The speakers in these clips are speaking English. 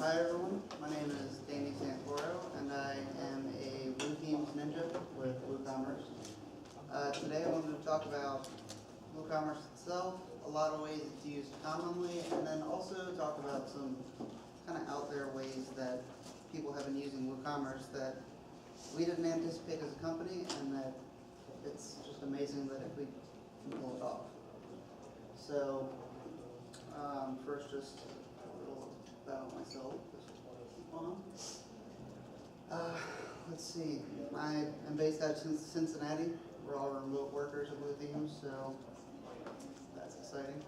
Hi everyone, my name is Santoro, and I am a WooThemes Ninja with WooCommerce. Today I wanted to talk about WooCommerce itself, a lot of ways it's used commonly, and then also talk about some kind of out there ways that people have been using WooCommerce that we didn't anticipate as a company, and that it's just amazing that if we can pull it off. So first, just a little about myself. Let's see. I am based out of Cincinnati. We're all remote workers at WooThemes, so that's exciting.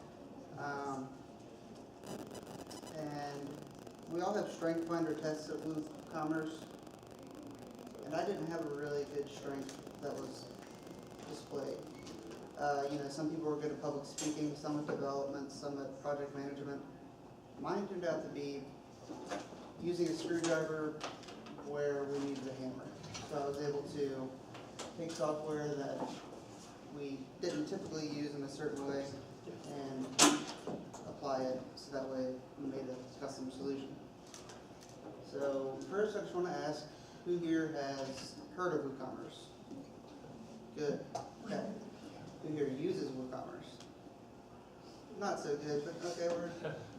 And we all have strength finder tests at WooCommerce, and I didn't have a really good strength that was displayed. Some people were good at public speaking, some at development, some at project management. Mine turned out to be using a screwdriver where we needed a hammer. So I was able to take software that we didn't typically use in a certain way and apply it so that way we made a custom solution. So first I just want to ask, who here has heard of WooCommerce? Good. Okay. Who here uses WooCommerce? Not so good, but okay,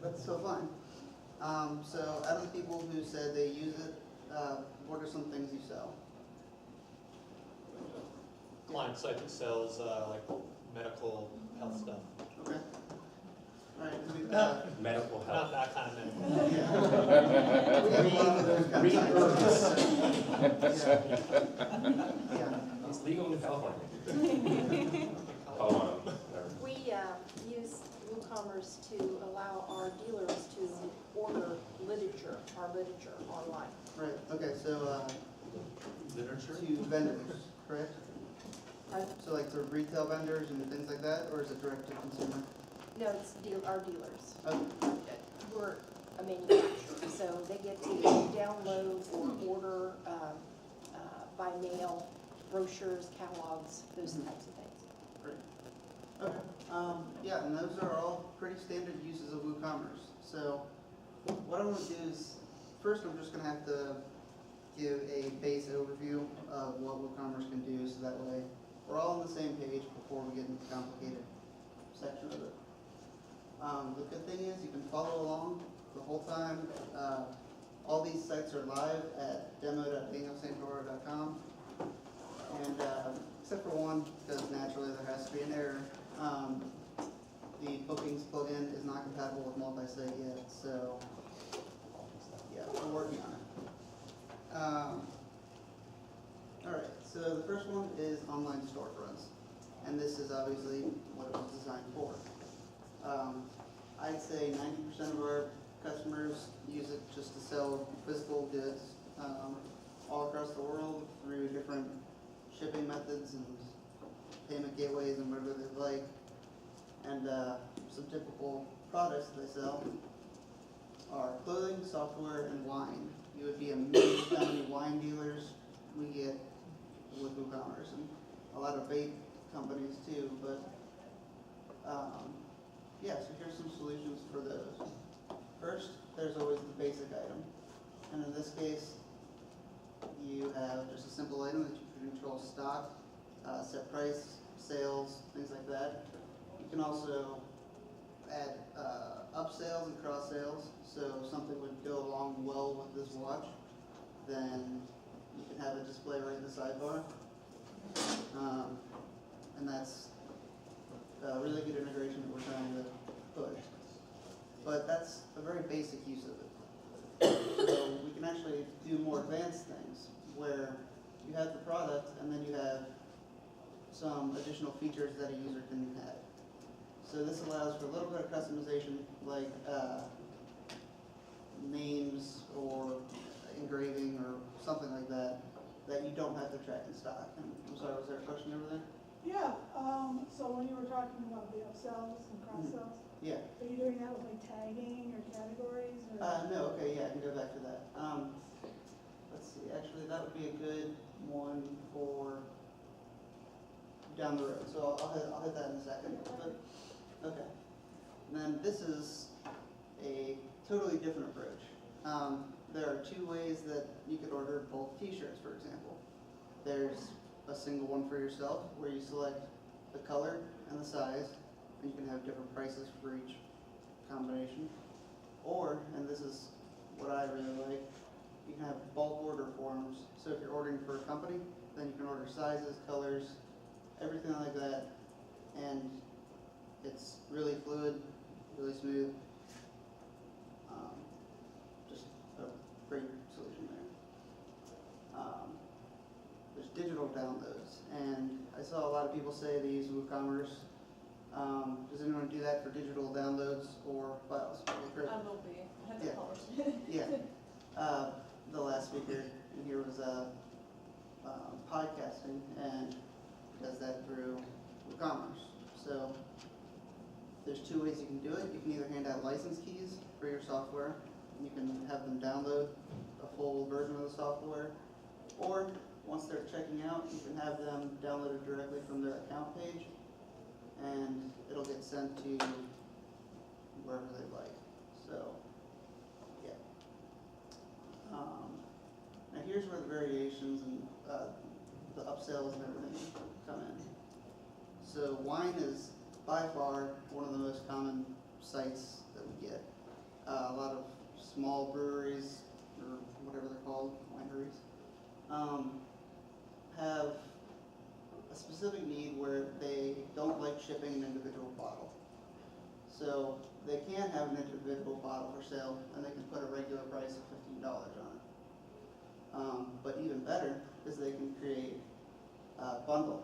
that's still fine. So out of the people who said they use it, what are some things you sell? Client site that sells like medical health stuff. Okay. All right. Medical Not health. that kind of medical. Yeah. We have a lot of those kind of sites. Yeah. It's legal in California. Oh, We use WooCommerce to allow our dealers to order our literature online. Right. Okay. So literature? to vendors, correct? Pardon? So like the retail vendors and things like that, or is it direct to consumer? No, it's our dealers. Okay. We're a manufacturer, so they get to download or order by mail brochures, catalogs, those types of things. Great. Okay. Yeah, and those are all pretty standard uses of WooCommerce. So what I want to do is, first I'm just going to have to give a base overview of what WooCommerce can do, so that way we're all on the same page before we get into the complicated section of it. The good thing is you can follow along the whole time. All these sites are live at demo.danielsantoro.com. And except for one, because naturally there has to be an error, the bookings plugin is not compatible with multi-site yet, so yeah, we're working on it. Alright, so the first one is online storefronts, and this is obviously what it was designed for. I'd say 90% of our customers use it just to sell physical goods all across the world through different shipping methods and payment gateways and whatever they like. And some typical products that they sell are clothing, software, and wine. You would be amazed how many wine dealers we get with WooCommerce, and a lot of vape companies too. But yeah, so here's some solutions for those. First, there's always the basic item, and in this case, you have just a simple item that you can control stock, set price, sales, things like that. You can also add upsells and cross sales. So if something would go along well with this watch, then you can have it display right in the sidebar. And that's a really good integration that we're trying to push. But that's a very basic use of it. So we can actually do more advanced things where you have the product and then you have some additional features that a user can add. So this allows for a little bit of customization, like names or engraving or something like that, that you don't have to track in stock. And I'm sorry, was there a question over there? Yeah, so when you were talking about the upsells and cross-sells, Yeah. are you doing that with like tagging or categories or? No, okay, yeah, I can go back to that. Let's see, actually that would be a good one for down the road. So I'll hit that in a second. But, okay. And then this is a totally different approach. There are two ways that you could order bulk t-shirts, for example. There's a single one for yourself where you select the color and the size, and you can have different prices for each combination. Or, and this is what I really like, you can have bulk order forms. So if you're ordering for a company, then you can order sizes, colors, everything like that, and it's really fluid, really smooth. Just a great solution there. There's digital downloads, and I saw a lot of people say they use WooCommerce. Does anyone do that for digital downloads or files? I will be. I had to Yeah. polish. Yeah. The last speaker here was podcasting, and does that through WooCommerce. So there's two ways you can do it. You can either hand out license keys for your software. You can have them download a full version of the software, or once they're checking out, you can have them download it directly from their account page, and it'll get sent to wherever they like. So, yeah. Now here's where the variations and the upsells and everything come in. So wine is by far one of the most common sites that we get. A lot of small breweries, or whatever they're called, wineries, have a specific need where they don't like shipping an individual bottle. So they can have an individual bottle for sale, and they can put a regular price of $15 on it. But even better is they can create a bundle.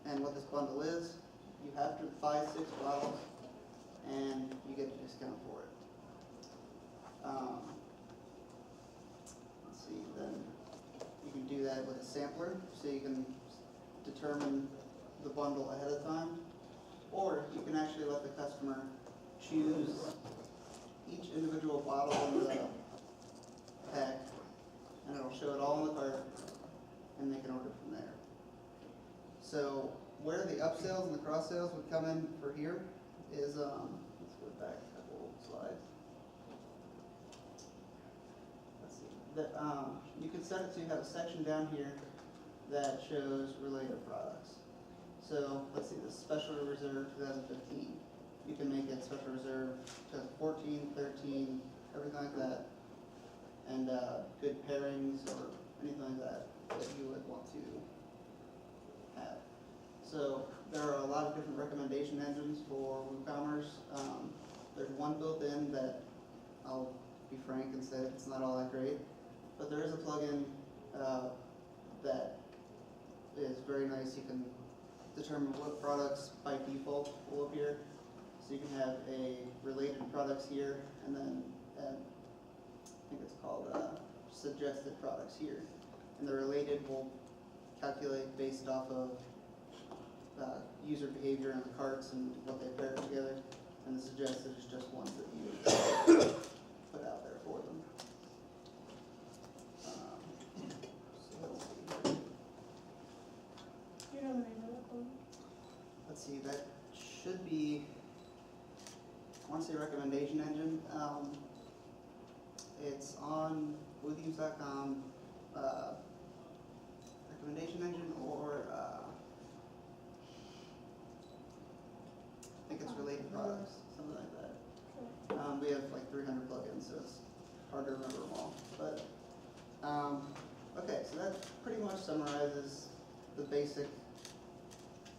And what this bundle is, you have to buy 6 bottles, and you get a discount for it. Let's see, then you can do that with a sampler, so you can determine the bundle ahead of time, or you can actually let the customer choose each individual bottle in the pack, and it'll show it all in the cart, and they can order from there. So where the upsells and the cross sales would come in for here is, let's go back a couple slides. Let's see, you can set it to have a section down here that shows related products. So let's see, this Special Reserve 2015. You can make it Special Reserve 2014, 13, everything like that. And good pairings or anything like that that you would want to have. So there are a lot of different recommendation engines for WooCommerce. There's one built in that, I'll be frank and say it's not all that great, but there is a plugin that is very nice. You can determine what products by default will appear. So you can have a related products here, and then I think it's called suggested products here. And the related will calculate based off of user behavior in the carts and what they pair together. And the suggested is just ones that you put out there for them. So let's see here. Do you know the name of that one? Let's see, that should be, I want to say recommendation engine. It's on WooThemes.com, recommendation engine, or I think it's related products, something like that. We have like 300 plugins, so it's hard to remember them all. But okay, so that pretty much summarizes the basic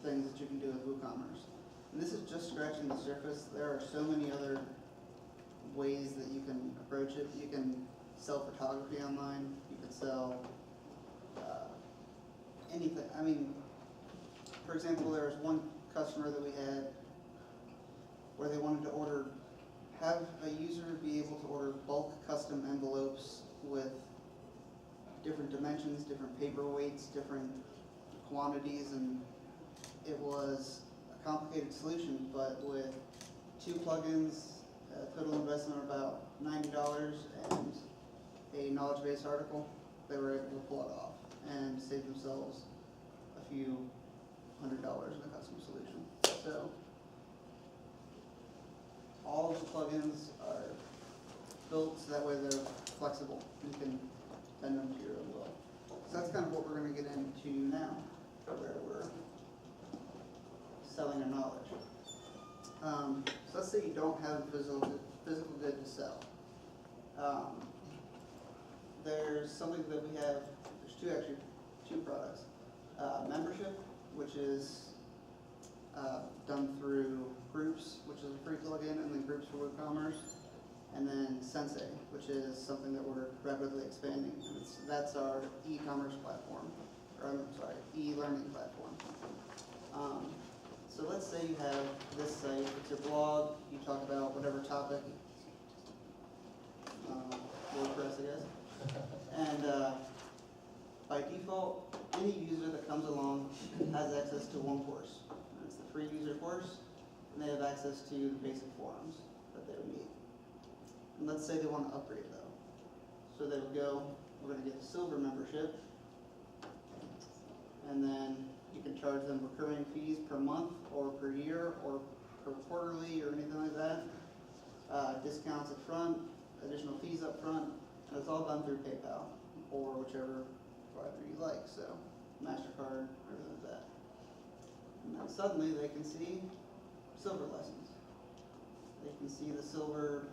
things that you can do with WooCommerce. And this is just scratching the surface. There are so many other ways that you can approach it. You can sell photography online. You can sell anything. I mean, for example, there was one customer that we had where they wanted to have a user be able to order bulk custom envelopes with different dimensions, different paper weights, different quantities, and it was a complicated solution, but with 2 plugins, a total investment of about $90 and a knowledge base article, they were able to pull it off and save themselves a few $100 in a custom solution. So all of the plugins are built so that way they're flexible. You can bend them to your own will. So that's kind of what we're going to get into now, where we're selling our knowledge. So let's say you don't have a physical good to sell. There's something that we have, there's two products. Membership, which is done through Groups, which is a free plugin, and then Groups for WooCommerce. And then Sensei, which is something that we're rapidly expanding. And that's our e-commerce platform, or I'm sorry, e-learning platform. So let's say you have this site, it's your blog, you talk about whatever topic, WordPress, I guess. And by default, any user that comes along has access to one course. And it's the free user course, and they have access to the basic forums that they would need. And let's say they want to upgrade though. So they would go, we're going to get a silver membership, and then you can charge them recurring fees per month or per year or per quarterly or anything like that. Discounts up front, additional fees up front, and it's all done through PayPal or whichever provider you like, so MasterCard, everything like that. And then suddenly they can see silver lessons. They can see the silver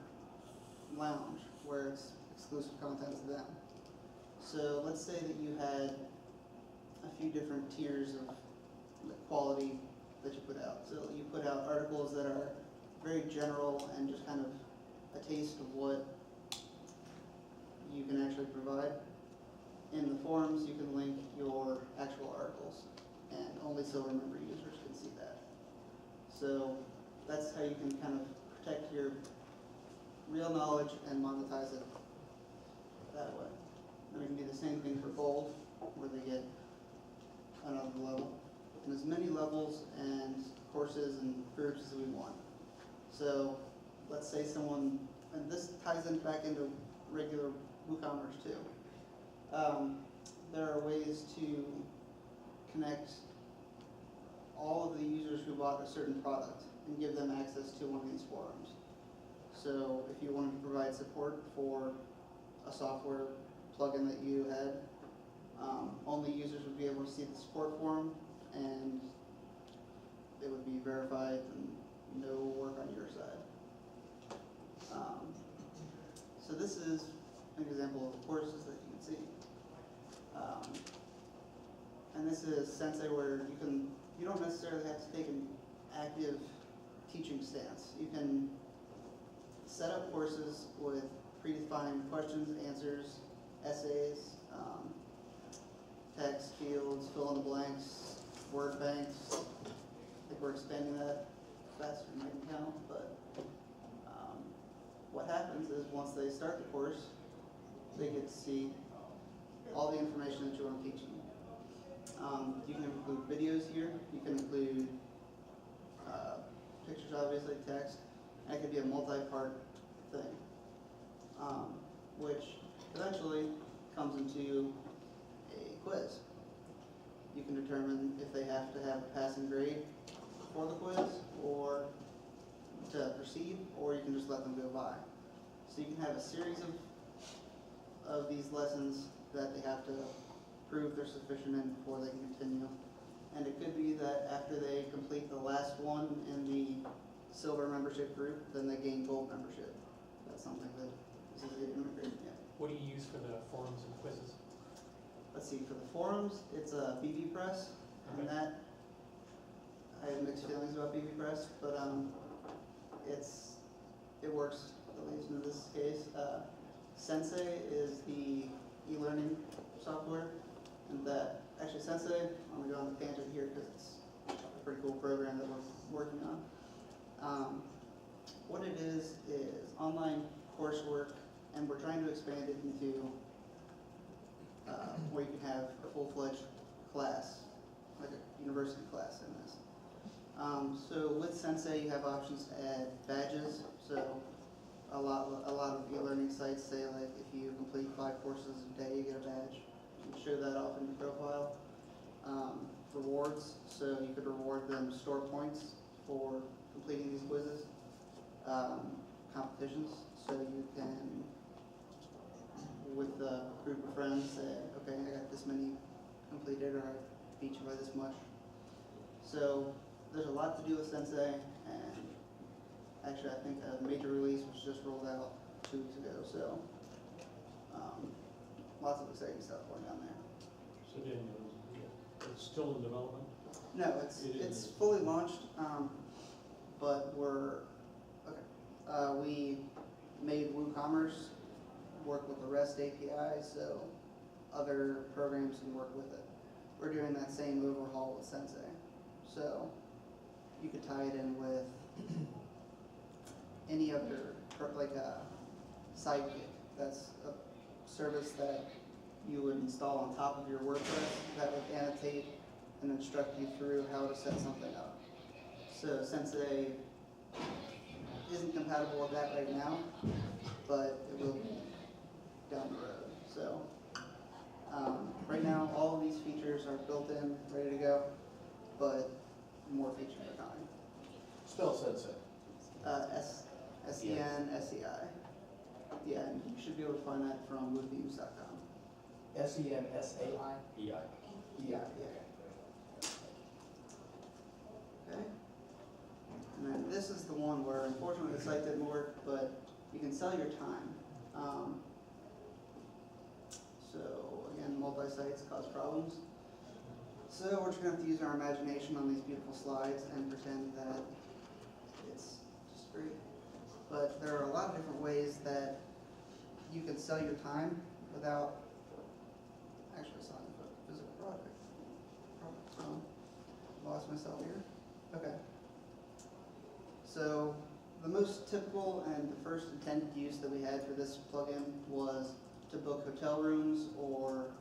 lounge where it's exclusive content to them. So let's say that you had a few different tiers of quality that you put out. So you put out articles that are very general and just kind of a taste of what you can actually provide. In the forums, you can link your actual articles, and only silver member users can see that. So that's how you can kind of protect your real knowledge and monetize it that way. And we can do the same thing for gold, where they get another level, and as many levels and courses and groups as we want. So let's say someone, and this ties in back into regular WooCommerce too. There are ways to connect all of the users who bought a certain product and give them access to one of these forums. So if you wanted to provide support for a software plugin that you had, only users would be able to see the support forum, and it would be verified and no work on your side. So this is an example of the courses that you can see. And this is Sensei, where you don't necessarily have to take an active teaching stance. You can set up courses with predefined questions, answers, essays, text fields, fill in the blanks, word banks. I think we're expanding that faster than I can count, but what happens is once they start the course, they get to see all the information that you want to teach them. You can include videos here, you can include pictures, obviously, text, and it could be a multi-part thing, which eventually comes into a quiz. You can determine if they have to have a passing grade for the quiz or to proceed, or you can just let them go by. So you can have a series of these lessons that they have to prove they're sufficient in before they can continue. And it could be that after they complete the last one in the silver membership group, then they gain gold membership. That's something that is easy to integrate. Yeah. What do you use for the forums and quizzes? Let's see, for the forums, it's a BB Press, and that, I have mixed feelings about BB Press, but it works, at least in this case. Sensei is the e-learning software, and that, actually Sensei, I'm going to go on the tangent here because it's a pretty cool program that we're working on. What it is online coursework, and we're trying to expand it into where you can have a full-fledged class, like a university class in this. So with Sensei, you have options to add badges. So a lot of e-learning sites say, like, if you complete 5 courses a day, you get a badge. You can show that off in your profile. Rewards, so you could reward them store points for completing these quizzes. Competitions, so you can friends, say, okay, I got this many completed, or I beat you by this much. So there's a lot to do with Sensei, and actually I think a major release was just rolled out 2 weeks ago, so lots of exciting stuff going on there. So Daniel, it's still in development? No, it's fully launched, but we made WooCommerce work with the REST API, so other programs can work with it. We're doing that same overhaul with Sensei. So you could tie it in with any other, like a Sidekick. That's a service that you would install on top of your WordPress that would annotate and instruct you through how to set something up. So Sensei isn't compatible with that right now, but it will be down the road. So right now, all of these features are built in, ready to go, but more features are coming. Spell Sensei. S-E-N-S-E-I. Yeah, and you should be able to find that from WooThemes.com. S-E-N-S-A-I? E-I. Yeah. Okay. And then this is the one where unfortunately the site didn't work, but you can sell your time. So again, multi-sites cause problems. So we're just going to have to use our imagination on these beautiful slides and pretend that it's just great. But there are a lot of different ways that you can sell your time without actually selling a physical product. Lost myself here. Okay. So the most typical and the first intended use that we had for this plugin was to book hotel rooms or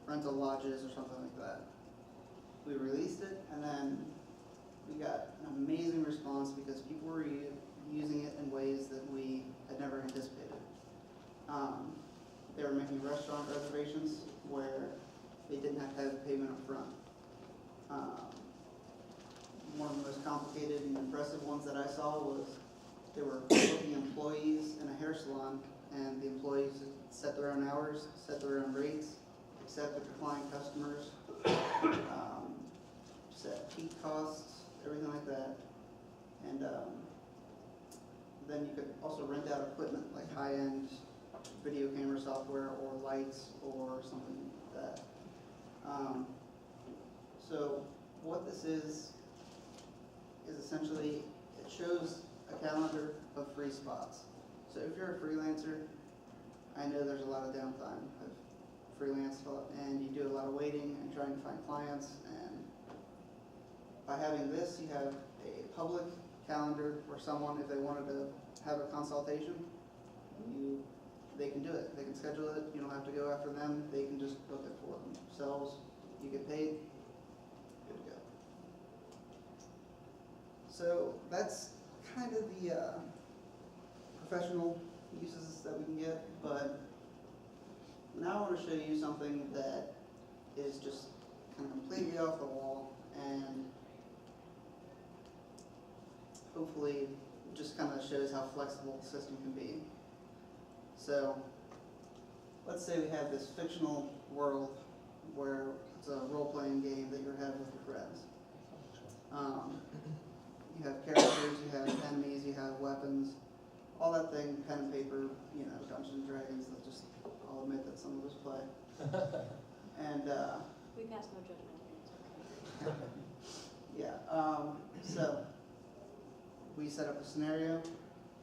rental lodges or something like that. We released it, and then we got an amazing response because people were using it in ways that we had never anticipated. They were making restaurant reservations where they didn't have to have payment up front. One of the most complicated and impressive ones that I saw was they were booking employees in a hair salon, and the employees set their own hours, set their own rates, accept or decline customers, set peak costs, everything like that. And then you could also rent out equipment like high-end video camera software or lights or something like that. So what this is essentially, it shows a calendar of free spots. So if you're a freelancer, I know there's a lot of downtime of freelance stuff, and you do a lot of waiting and trying to find clients, and by having this, you have a public calendar where someone, if they wanted to have a consultation, they can do it. They can schedule it. You don't have to go after them. They can just book it for themselves. You get paid. Good to go. So that's kind of the professional uses that we can get, but now I want to show you something that is just kind of completely off the wall, and hopefully just kind of shows how flexible the system can be. So let's say we have this fictional world where it's a role-playing game that you're having with your friends. You have characters, you have enemies, you have weapons, all that thing, pen and paper, you know, Dungeons and Dragons, I'll admit that some of us play. And We pass no judgment here, it's okay. yeah, so we set up a scenario,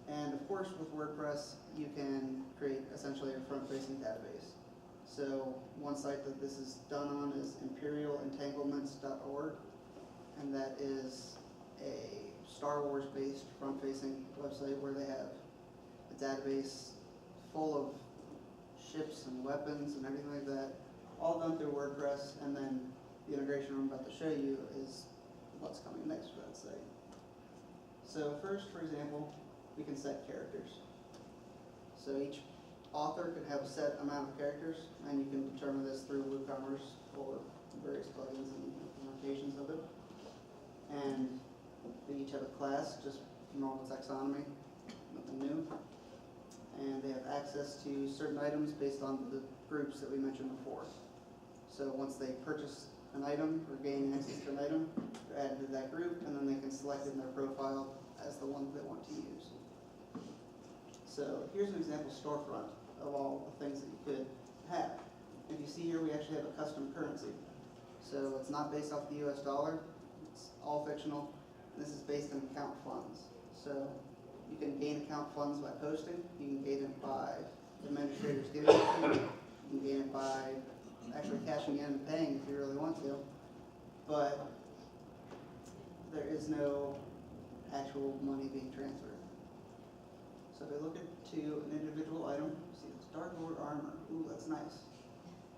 and of course with WordPress you can create essentially a front-facing database. So one site that this is done on is imperialentanglements.org, and that is a Star Wars based front-facing website where they have a database full of ships and weapons and everything like that, all done through WordPress, and then the integration I'm about to show you is what's coming next for that site. So first, for example, we can set characters. So each author could have a set amount of characters, and you can determine this through WooCommerce or various plugins and implementations of it. And they each have a class, just normal taxonomy, nothing new. and they have access to certain items based on the groups that we mentioned before. So once they purchase an item or gain access to an item, they're added to that group, and then they can select it in their profile as the one they want to use. So here's an example storefront of all the things that you could have. If you see here, we actually have a custom currency. So it's not based off the US dollar, it's all fictional, and this is based on account funds. So you can gain account funds by posting, you can gain it by administrators giving it to you, you can gain it by actually cashing in and paying if you really want to, but there is no actual money being transferred. So if I look to an individual item, see it's Dark Lord armor, ooh, that's nice.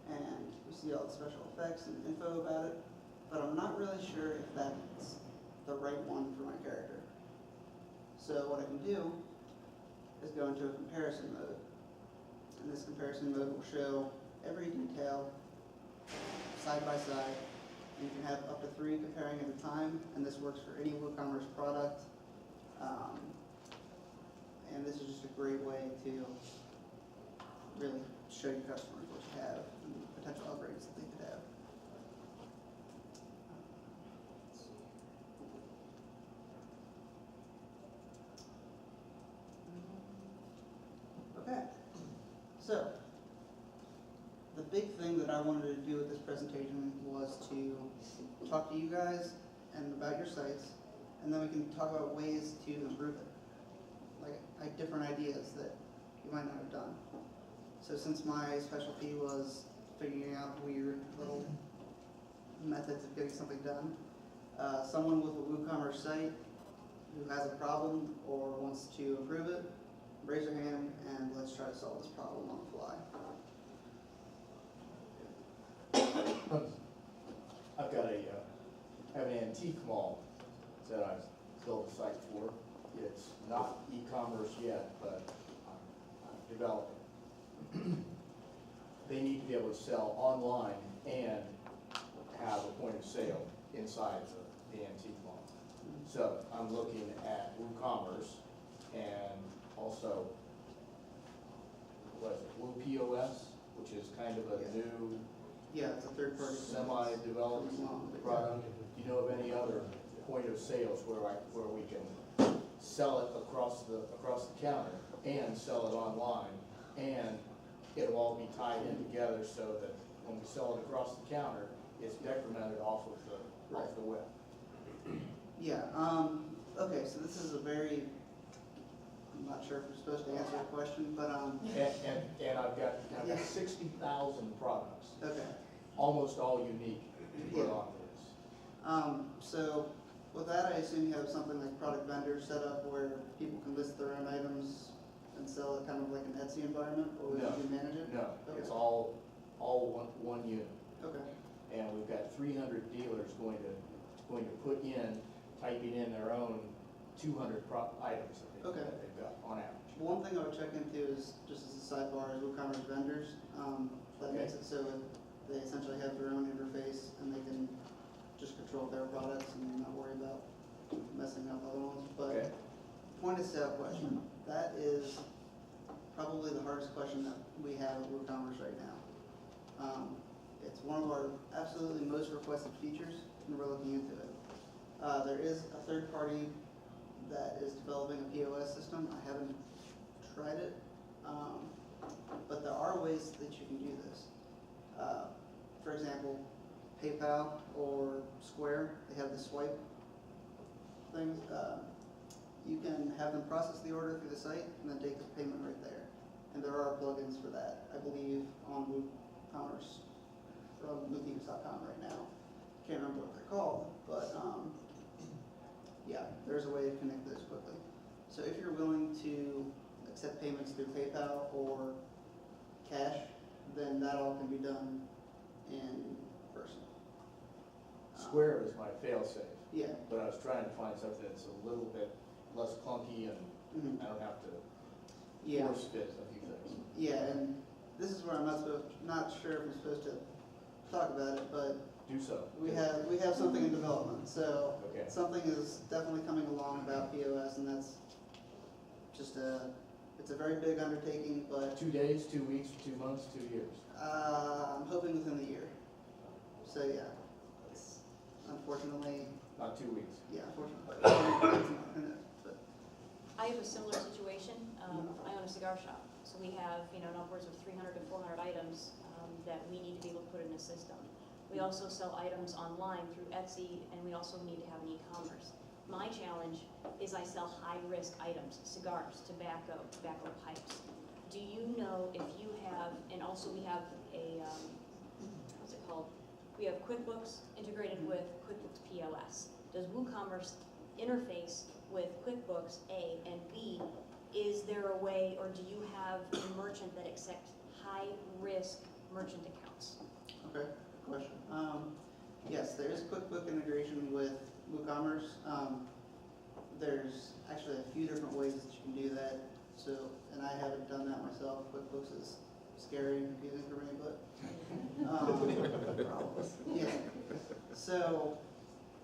And we see all the special effects and info about it, but I'm not really sure if that's the right one for my character. So what I can do is go into a comparison mode. And this comparison mode will show every detail side by side. And you can have up to 3 comparing at a time, and this works for any WooCommerce product. And this is just a great way to really show your customers what you have and potential upgrades that they could have. Okay, so the big thing that I wanted to do with this presentation was to talk to you guys and about your sites, and then we can talk about ways to improve it, like different ideas that you might not have done. So since my specialty was figuring out weird little methods of getting something done, someone with a WooCommerce site who has a problem or wants to improve it, raise your hand and let's try to solve this problem on the fly. I've got have an antique mall that I've built a site for. It's not e-commerce yet, but I'm developing. They need to be able to sell online and have a point of sale inside the antique mall. So I'm looking at WooCommerce and also, what is it, WooPOS, which is kind of a new Yeah, it's a third party. semi-developed product. Do you know of any other point of sales where we can sell it across the counter and sell it online, and it'll all be tied in together so that when we sell it across the counter, it's decremented off of the web? Yeah, okay, so this is a very, I'm not sure if we're supposed to answer a question, but And I've got 60,000 products, okay. almost all unique, to put on this. So with that, I assume you have something like product vendor set up where people can list their own items and sell it kind of like an Etsy environment, or No. do you manage it? No, Okay. it's all one unit. Okay, And we've got 300 dealers going to put in, typing in their own 200 items that they've got on average. one thing I would check into is, just as a sidebar, is WooCommerce vendors. That makes it so they essentially have their own interface and they can just control their products and not worry about messing up other ones. But Okay. point of sale question, that is probably the hardest question that we have at WooCommerce right now. It's one of our absolutely most requested features, and we're looking into it. There is a third party that is developing a POS system. I haven't tried it, but there are ways that you can do this. For example, PayPal or Square, they have the swipe things. You can have them process the order through the site and then take the payment right there. And there are plugins for that, I believe, on WooCommerce from WooThemes.com right now. Can't remember what they're called, but yeah, there's a way to connect those quickly. So if you're willing to accept payments through PayPal or cash, then that all can be done in person. Square is my fail-safe, Yeah. but I was trying to find something that's a little bit less clunky and Mhm. I don't have to Yeah. force fit a few things. Yeah, and this is where I'm not sure if I'm supposed to talk about it, but Do so. we have something in development. So Okay. something is definitely coming along about POS, and that's just It's a very big undertaking, but 2 days, 2 weeks, 2 months, 2 years? I'm hoping within the year. So yeah, it's unfortunately, Not 2 weeks. yeah, unfortunately. But I have a similar situation. I own a cigar shop, so we have, upwards of 300 to 400 items that we need to be able to put in a system. We also sell items online through Etsy, and we also need to have an e-commerce. My challenge is I sell high-risk items, cigars, tobacco pipes. Do you know if you have, and also we have a, what's it called? We have QuickBooks integrated with QuickBooks POS. Does WooCommerce interface with QuickBooks, A, and B, is there a way, or do you have a merchant that accepts high-risk merchant accounts? okay, good question. Yes, there is QuickBook integration with WooCommerce. There's actually a few different ways that you can do that. So, and I haven't done that myself. QuickBooks is scary and confusing for me, but yeah. So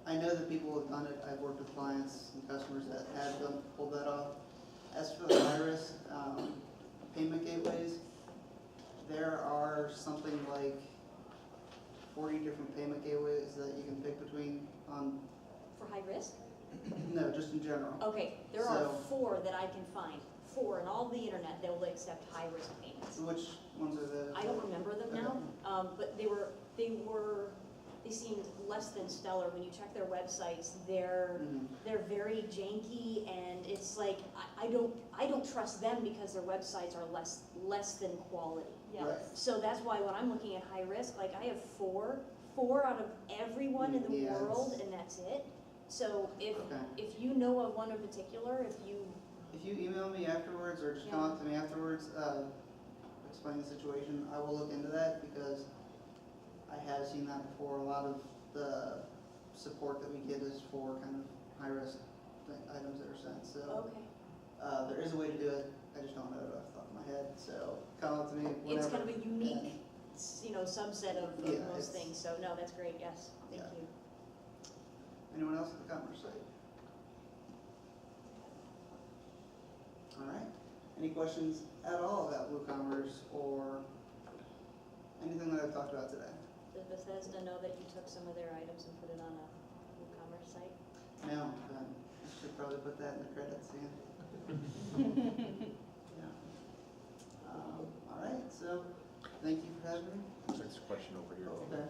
I know that people have done it. I've worked with clients and customers that have pulled that off. As for the high risk payment gateways, there are something like 40 different payment gateways that you can pick between on, For high risk? no, just in general. Okay, there are So- 4 that I can find. 4 in all the internet that will accept high-risk payments. Which ones are the? I don't remember them now, but they seemed less than stellar. When you check their websites, they're very janky, and it's like, I don't trust them because their websites are less than quality. Right. So that's why when I'm looking at high risk, like I have 4 out of everyone in the Yeah, world, it's- and that's it. So Okay. if you know of one in particular, If you email me afterwards or just come up to me afterwards, explain the situation, I will look into that because I have seen that before. A lot of the support that we get is for kind of high-risk items that are sent. So okay. there is a way to do it. I just don't know it off the top of my head. So come up to me whenever. It's kind of a unique, and- subset of Yeah, most it's- things, so no, that's great, yes, thank Yeah. you. Anyone else at the Commerce site? All right. Any questions at all about WooCommerce or anything that I've talked about today? Does Bethesda know that you took some of their items and put it on a WooCommerce site? No, I should probably put that in the credits, yeah. Yeah. All right, so thank you for having me. Next question over here. Okay.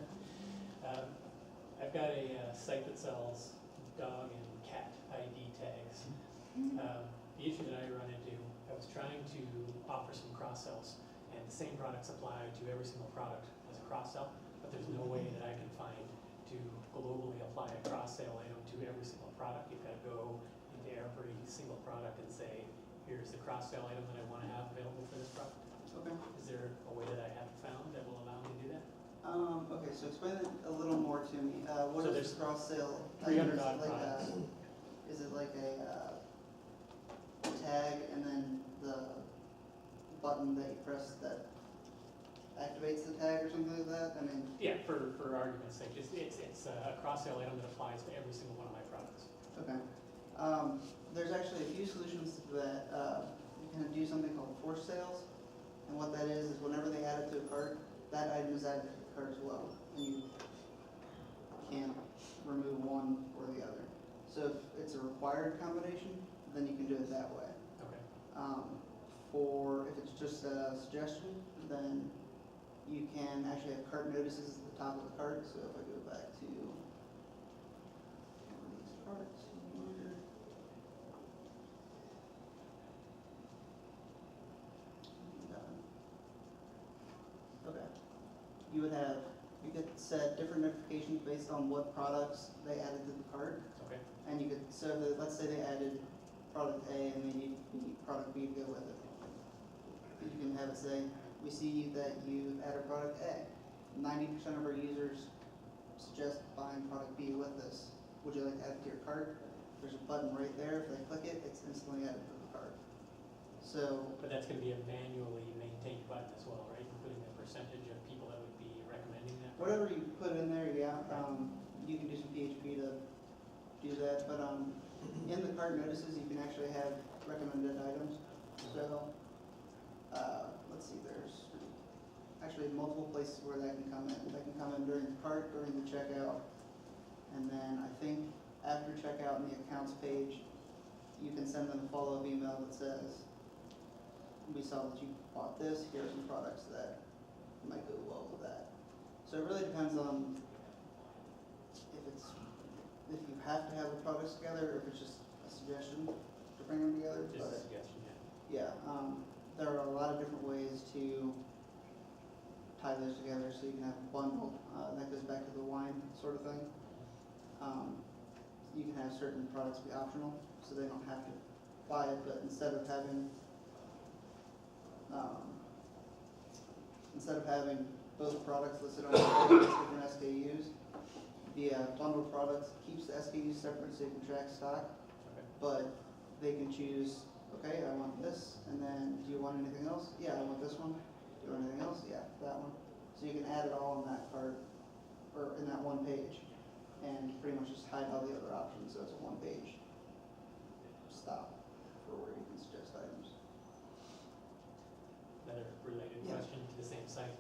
I've got a site that sells dog and cat ID tags. The issue that I run into, I was trying to offer some cross-sells, and the same products apply to every single product as a cross-sell, but there's no way that I can find to globally apply a cross-sale item to every single product. You've got to go into every single product and say, here's the cross-sale item that I want to have available for this product. Okay. Is there a way that I haven't found that will allow me to do that? Okay, so explain it a little more to me. What So is there's this cross-sale? 300 odd products. Is it like a tag and then the button that you press that activates the tag or something like that? I mean. Yeah, for argument's sake, it's a cross-sale item that applies to every single one of my products. Okay. There's actually a few solutions that you can do something called force sales. And what that is whenever they add it to a cart, that item is added to the cart as well. And you can't remove one or the other. So if it's a required combination, then you can do it that way. Okay. If it's just a suggestion, then you can actually have cart notices at the top of the cart. So if I go back to these carts here. Okay. You could set different notifications based on what products they added to the cart. Okay. And you could, so that, let's say they added product A and they need product B to go with it. You can have it say, we see that you added product A. 90% of our users suggest buying product B with this. Would you like to add it to your cart? There's a button right there. If they click it, it's instantly added to the cart. So, But that's going to be a manually maintained button as well, right? Including the percentage of people that would be recommending that. whatever you put in there, yeah, you can do some PHP to do that. But in the cart notices, you can actually have recommended items. So actually multiple places where that can come in. That can come in during the cart, during the checkout, and then I think after checkout in the accounts page, you can send them a follow-up email that says, we saw that you bought this, here are some products that might go well with that. So it really depends on if you have to have the products together, or if it's just a suggestion to bring them together. Just a But suggestion, yeah. yeah, there are a lot of different ways to tie those together so you can have a bundle. That goes back to the wine sort of thing. You can have certain products be optional, so they don't have to buy it, but instead of having both products listed on different SKUs, the bundled products keeps the SKUs separate so you can track stock, but they can choose, okay, I want this, and then do you want anything else? Yeah, I want this one. Do you want anything else? Yeah, that one. So you can add it all in that cart, or in that one page, and pretty much just hide all the other options, so it's a one-page stop for where you can suggest items. Another related Yeah. question to the same site.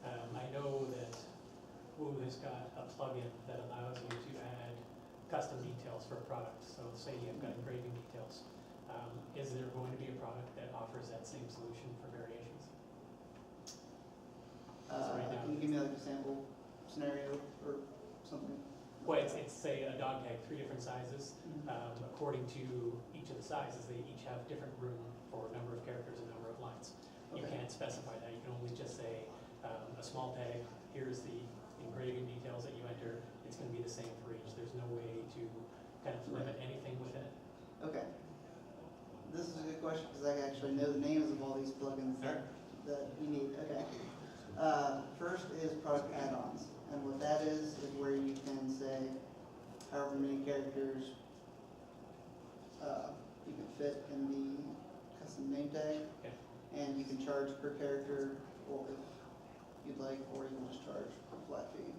I know that Woo has got a plugin that allows you to add custom details for a product. So say you've got engraving details. Is there going to be a product that offers that same solution for variations? Right now. Can you give me like a sample scenario or something? Well, it's say a dog tag, 3 different sizes. According to each of the sizes, they each have different room for number of characters and number of lines. You Okay. can't specify that. You can only just say a small tag, here's the engraving details that you enter. It's going to be the same for each. There's no way to kind of limit anything within it. Okay. This is a good question because I actually know the names of all these plugins that you need. Okay. First is product add-ons. And what that is where you can say however many characters you can fit in the custom name tag. Okay. And you can charge per character, or if you'd like, or you can just charge a flat fee.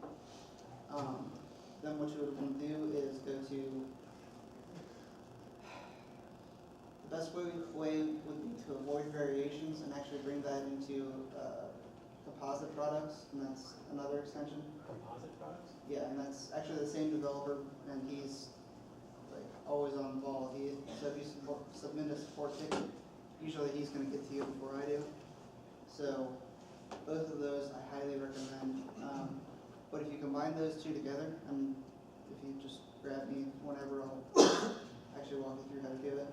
Then what you would want to do is go to, the best way would be to avoid variations and actually bring that into composite products, and that's another extension. Composite products? Yeah, and that's actually the same developer, and he's like always on the ball. So if you submit a support ticket, usually he's going to get to you before I do. So both of those I highly recommend. But if you combine those two together, and if you just grab me whenever, I'll actually walk you through how to do it.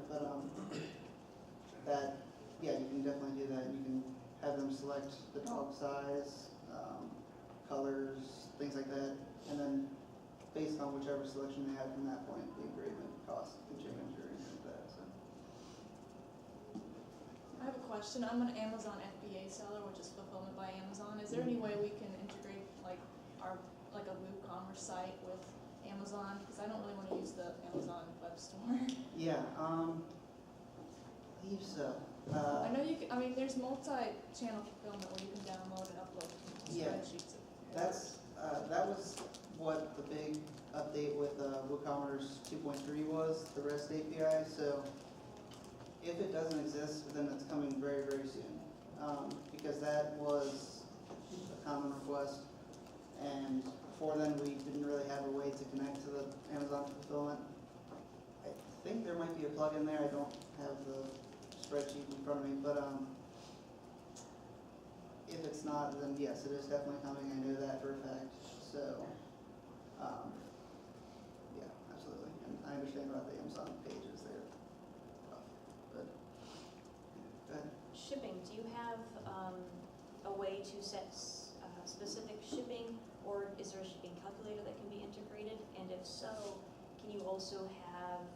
But yeah, you can definitely do that. You can have them select the dog size, colors, things like that, and then based on whichever selection they have from that point, the engraving cost can change or anything like that. So. I have a question. I'm an Amazon FBA seller, which is fulfillment by Amazon. Is there any way we can integrate like a WooCommerce site with Amazon? Because I don't really want to use the Amazon web store. Yeah, I believe so. I know you can. I mean, there's multi-channel fulfillment where you can download and upload Yeah. spreadsheets. That was what the big update with WooCommerce 2.3 was, the REST API. So if it doesn't exist, then it's coming very, very soon. Because that was a common request. And before then, we didn't really have a way to connect to the Amazon fulfillment. I think there might be a plugin there. I don't have the spreadsheet in front of me, but if it's not, then yes, it is definitely coming. I know that for a fact. So, yeah, absolutely. And I understand about the Amazon pages there. But, go ahead. Shipping, do you have a way to set specific shipping, or is there a shipping calculator that can be integrated? And if so, can you also have,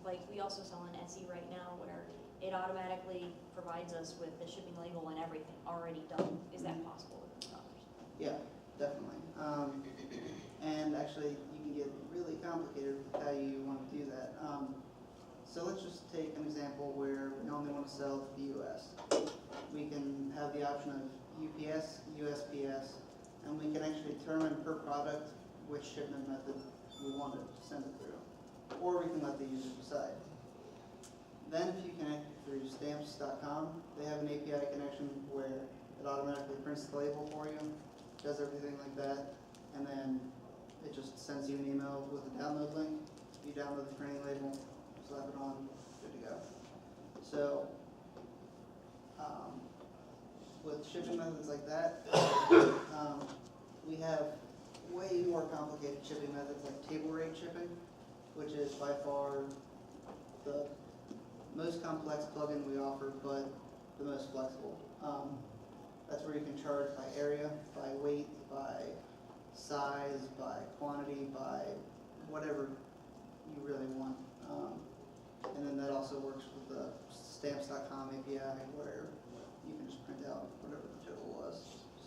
like we also sell on Etsy right now where it automatically provides us with the shipping label and everything already done. Is that possible with WooCommerce? Yeah, definitely. And actually, you can get really complicated with how you want to do that. So let's just take an example where we only want to sell to the US. We can have the option of UPS, USPS, and we can actually determine per product which shipment method we want to send it through. Or we can let the user decide. Then if you connect through stamps.com, they have an API connection where it automatically prints the label for you, does everything like that, and then it just sends you an email with a download link. You download the printing label, slap it on, good to go. So, with shipping methods like that, we have way more complicated shipping methods like table rate shipping, which is by far the most complex plugin we offer, but the most flexible. That's where you can charge by area, by weight, by size, by quantity, by whatever you really want. And then that also works with the stamps.com API where you can just print out whatever the total was.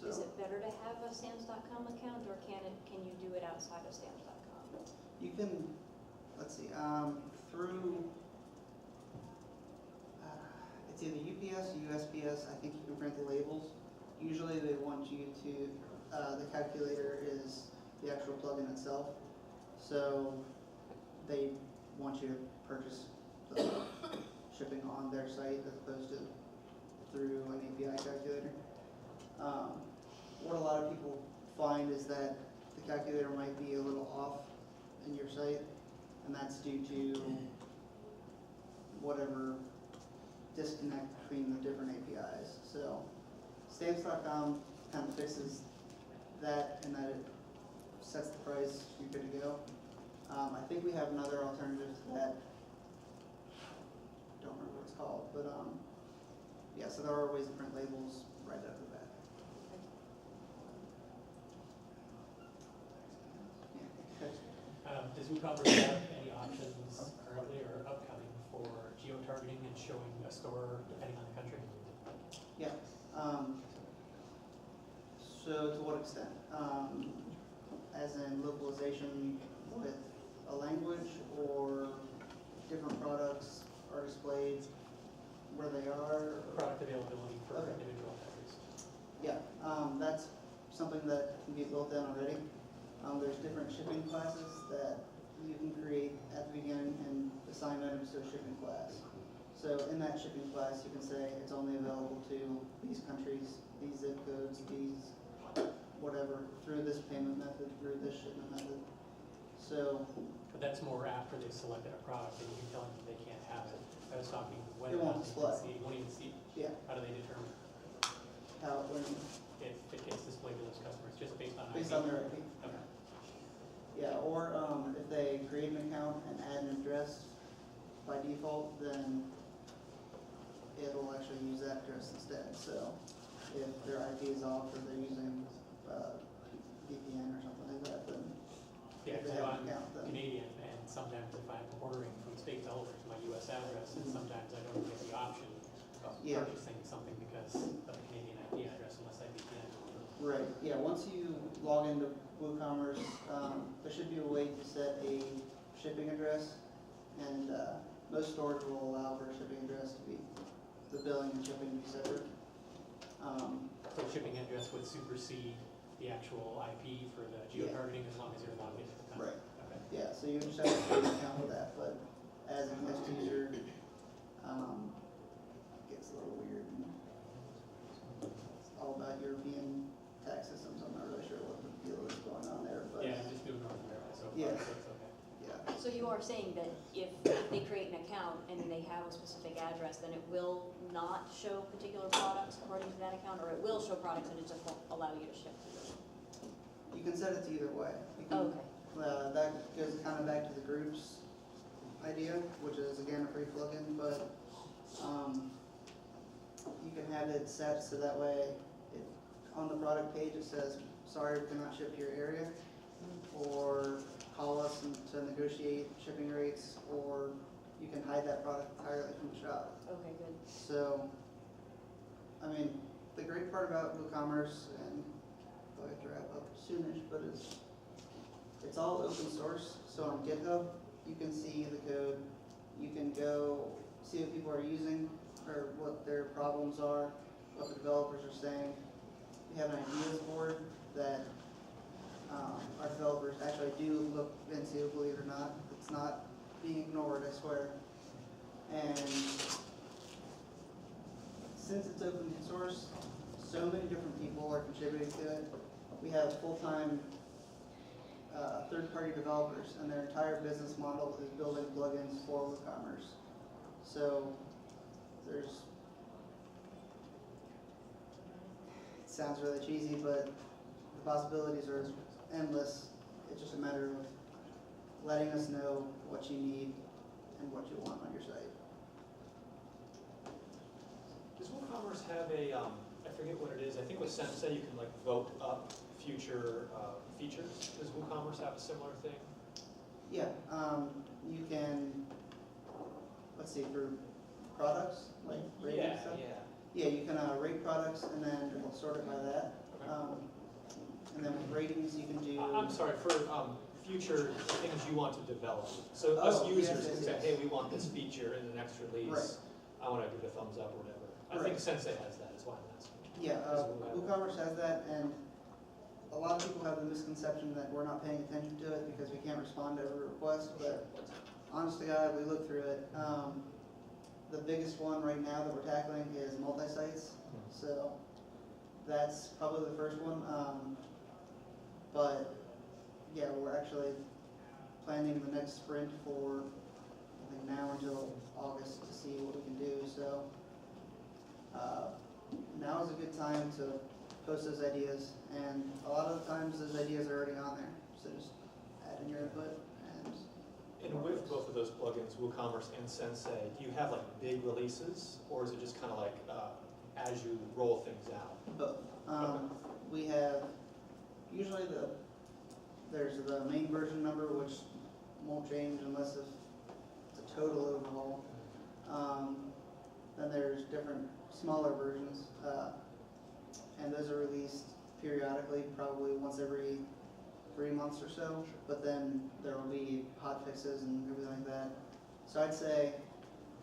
So Is it better to have a stamps.com account, or can you do it outside of stamps.com? you can, let's see, through, it's either UPS or USPS, I think you can print the labels. Usually they want you to, the calculator is the actual plugin itself. So they want you to purchase the shipping on their site as opposed to through an API calculator. What a lot of people find is that the calculator might be a little off in your site, and that's due to whatever disconnect between the different APIs. So stamps.com kind of fixes that in that it sets the price, you're good to go. I think we have another alternative to that. Don't remember what it's called, but yeah, so there are ways to print labels right out of the bat. Does WooCommerce have any options currently or upcoming for geo-targeting and showing a store depending on the country? Yeah. So to what extent? As in localization with a language, or different products are displayed where they are? Product availability for Okay. individual countries. Yeah, that's something that can be built in already. There's different shipping classes that you can create at the beginning and assign items to a shipping class. So in that shipping class, you can say it's only available to these countries, these zip codes, these whatever, through this payment method, through this shipment method. So But that's more after they've selected a product and you're telling them they can't have it. I was talking whether It or won't not they can display. see, won't even see, yeah, how do they determine how when if it gets displayed to those customers, just based on based ID? on their IP. Okay. Yeah, or if they create an account and add an address by default, then it'll actually use that address instead. So if their IP is off or they're using VPN or something like that, then Yeah, if they because have I'm an account, then Canadian, and sometimes if I'm ordering from state to over to my US address, and sometimes I don't get the option of Yeah. purchasing something because of the Canadian IP address unless I VPN. right. Yeah, once you log into WooCommerce, there should be a way to set a shipping address, and most stores will allow for a shipping address to be, the billing and shipping to be separate. So shipping address would supersede the actual IP for the geo-targeting as long as you're logged into the country? Right. Okay. Yeah, so you just have to take account of that, but as an end user, it gets a little weird. And it's all about European tax systems. I'm not really sure what the deal is going on there, but Yeah, I'm just doing North America so far, Yeah. so it's okay. yeah. So you are saying that if they create an account and they have a specific address, then it will not show particular products according to that account, or it will show products and it just won't allow you to ship to them? You can set it to either way. You can, Okay. that goes kind of back to the groups idea, which is again a free plugin, but you can have it set so that way on the product page it says, sorry, we cannot ship to your area, or call us to negotiate shipping rates, or you can hide that product entirely from the shop. Okay, good. So, I mean, the great part about WooCommerce, and I have to wrap up soonish, but it's all open source. So on GitHub, you can see the code. You can go see what people are using, or what their problems are, what the developers are saying. We have an ideas board that our developers actually do look into, believe it or not. It's not being ignored, I swear. And since it's open source, so many different people are contributing to it. We have full-time third-party developers, and their entire business model is building plugins for WooCommerce. So it sounds really cheesy, but the possibilities are endless. It's just a matter of letting us know what you need and what you want on your site. Does WooCommerce have a, I forget what it is, I think with Sensei you can like vote up future features. Does WooCommerce have a similar thing? Yeah, you can, let's see, for products, like rating Yeah, stuff. yeah. Yeah, you can rate products and then it'll sort it by that. Okay. And then with ratings, you can do. I'm sorry, for future things you want to develop. So us Oh, users yes, can yes, say, yes. hey, we want this feature in the next release. Right. I want to give it a thumbs up or whatever. I think Right. Sensei has that, is why I'm asking. Yeah, Does Woo have WooCommerce has that, and a lot of people have the misconception that we're not paying attention to it because we can't respond to every request, but honest to God, we look through it. The biggest one right now that we're tackling is multi-sites, so that's probably the first one. But yeah, we're actually planning the next sprint for, I think now until August to see what we can do, so now is a good time to post those ideas, and a lot of the times those ideas are already on there, so just add in your input and. And with both of those plugins, WooCommerce and Sensei, do you have like big releases, or is it just kind of like as you roll things out? Both. We have, usually there's the main version number, which won't change unless it's a total overhaul. Then there's different smaller versions, and those are released periodically, probably once every 3 months or so, but then there will be hot fixes and everything like that. So I'd say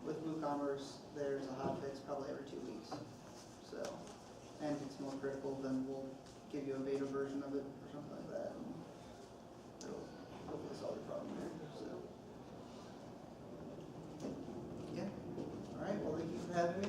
with WooCommerce, there's a hot fix probably every 2 weeks. So, and if it's more critical, then we'll give you a beta version of it or something like that. And it'll hopefully solve your problem there. So, yeah. All right. Well, thank you for having me.